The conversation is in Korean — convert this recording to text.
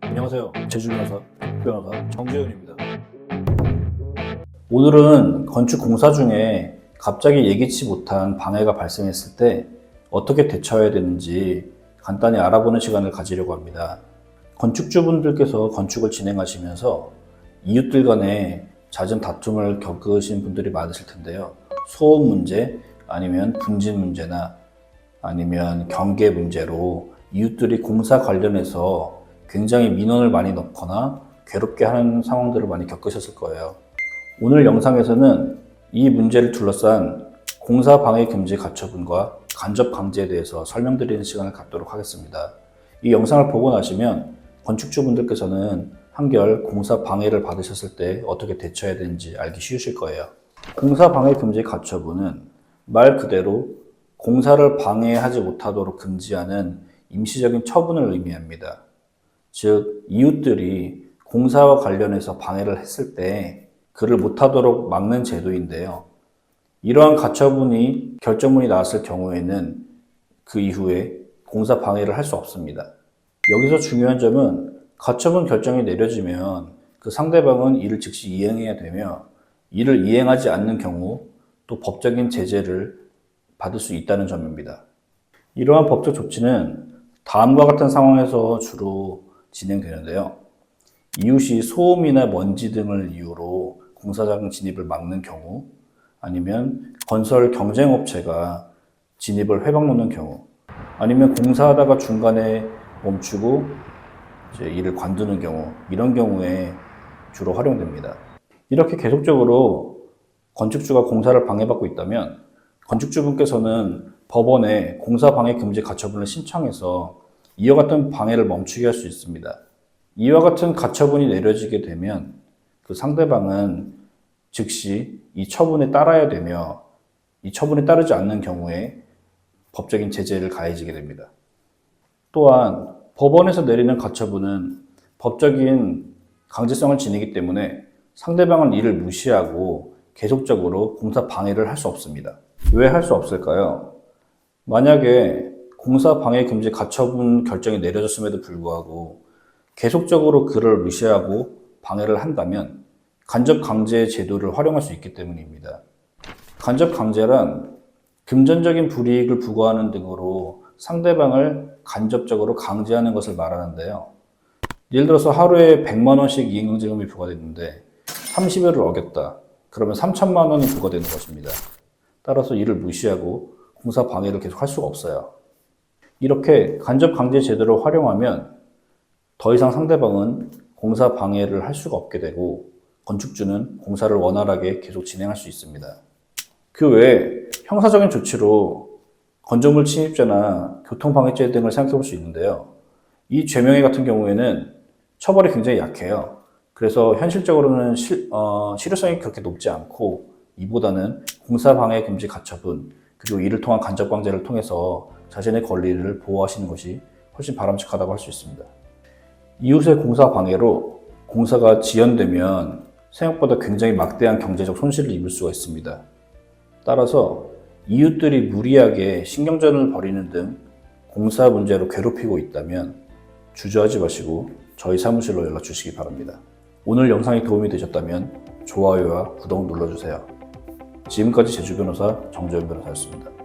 안녕하세요. 제주 변호사 정재훈입니다. 오늘은 건축 공사 중에 갑자기 예기치 못한 방해가 발생했을 때 어떻게 대처해야 되는지 간단히 알아보는 시간을 가지려고 합니다. 건축주분들께서 건축을 진행하시면서 이웃들 간에 잦은 다툼을 겪으신 분들이 많으실 텐데요. 소음 문제, 아니면 분진 문제나 아니면 경계 문제로 이웃들이 공사 관련해서 굉장히 민원을 많이 넣거나 괴롭게 하는 상황들을 많이 겪으셨을 거예요. 오늘 영상에서는 이 문제를 둘러싼 공사 방해 금지 가처분과 간접 강제에 대해서 설명드리는 시간을 갖도록 하겠습니다. 이 영상을 보고 나시면 건축주분들께서는 한결 공사 방해를 받으셨을 때 어떻게 대처해야 되는지 알기 쉬우실 거예요. 공사 방해 금지 가처분은 말 그대로 공사를 방해하지 못하도록 금지하는 임시적인 처분을 의미합니다. 즉, 이웃들이 공사와 관련해서 방해를 했을 때 그를 못하도록 막는 제도인데요. 이러한 가처분이 결정문이 나왔을 경우에는 그 이후에 공사 방해를 할 수 없습니다. 여기서 중요한 점은 가처분 결정이 내려지면 그 상대방은 이를 즉시 이행해야 되며, 이를 이행하지 않는 경우 또 법적인 제재를 받을 수 있다는 점입니다. 이러한 법적 조치는 다음과 같은 상황에서 주로 진행되는데요. 이웃이 소음이나 먼지 등을 이유로 공사장 진입을 막는 경우, 아니면 건설 경쟁업체가 진입을 회방 놓는 경우, 아니면 공사하다가 중간에 멈추고 이제 이를 관두는 경우, 이런 경우에 주로 활용됩니다. 이렇게 계속적으로 건축주가 공사를 방해받고 있다면 건축주분께서는 법원에 공사 방해 금지 가처분을 신청해서 이와 같은 방해를 멈추게 할 수 있습니다. 이와 같은 가처분이 내려지게 되면 그 상대방은 즉시 이 처분에 따라야 되며, 이 처분에 따르지 않는 경우에 법적인 제재를 가해지게 됩니다. 또한 법원에서 내리는 가처분은 법적인 강제성을 지니기 때문에 상대방은 이를 무시하고 계속적으로 공사 방해를 할 수 없습니다. 왜 할 수 없을까요? 만약에 공사 방해 금지 가처분 결정이 내려졌음에도 불구하고 계속적으로 그를 무시하고 방해를 한다면 간접 강제 제도를 활용할 수 있기 때문입니다. 간접 강제란 금전적인 불이익을 부과하는 등으로 상대방을 간접적으로 강제하는 것을 말하는데요. 예를 들어서 하루에 100만 원씩 이행강제금이 부과됐는데 30일을 어겼다. 그러면 3천만 원이 부과되는 것입니다. 따라서 이를 무시하고 공사 방해를 계속 할 수가 없어요. 이렇게 간접 강제 제도를 활용하면 더 이상 상대방은 공사 방해를 할 수가 없게 되고 건축주는 공사를 원활하게 계속 진행할 수 있습니다. 그 외에 형사적인 조치로 건조물 침입죄나 교통방해죄 등을 생각해 볼 수 있는데요. 이 죄명의 같은 경우에는 처벌이 굉장히 약해요. 그래서 현실적으로는 실효성이 그렇게 높지 않고, 이보다는 공사방해 금지 가처분, 그리고 이를 통한 간접 강제를 통해서 자신의 권리를 보호하시는 것이 훨씬 바람직하다고 할 수 있습니다. 이웃의 공사 방해로 공사가 지연되면 생각보다 굉장히 막대한 경제적 손실을 입을 수가 있습니다. 따라서 이웃들이 무리하게 신경전을 벌이는 등 공사 문제로 괴롭히고 있다면 주저하지 마시고 저희 사무실로 연락 주시기 바랍니다. 오늘 영상이 도움이 되셨다면 좋아요와 구독 눌러주세요. 지금까지 제주 변호사 정재훈 변호사였습니다.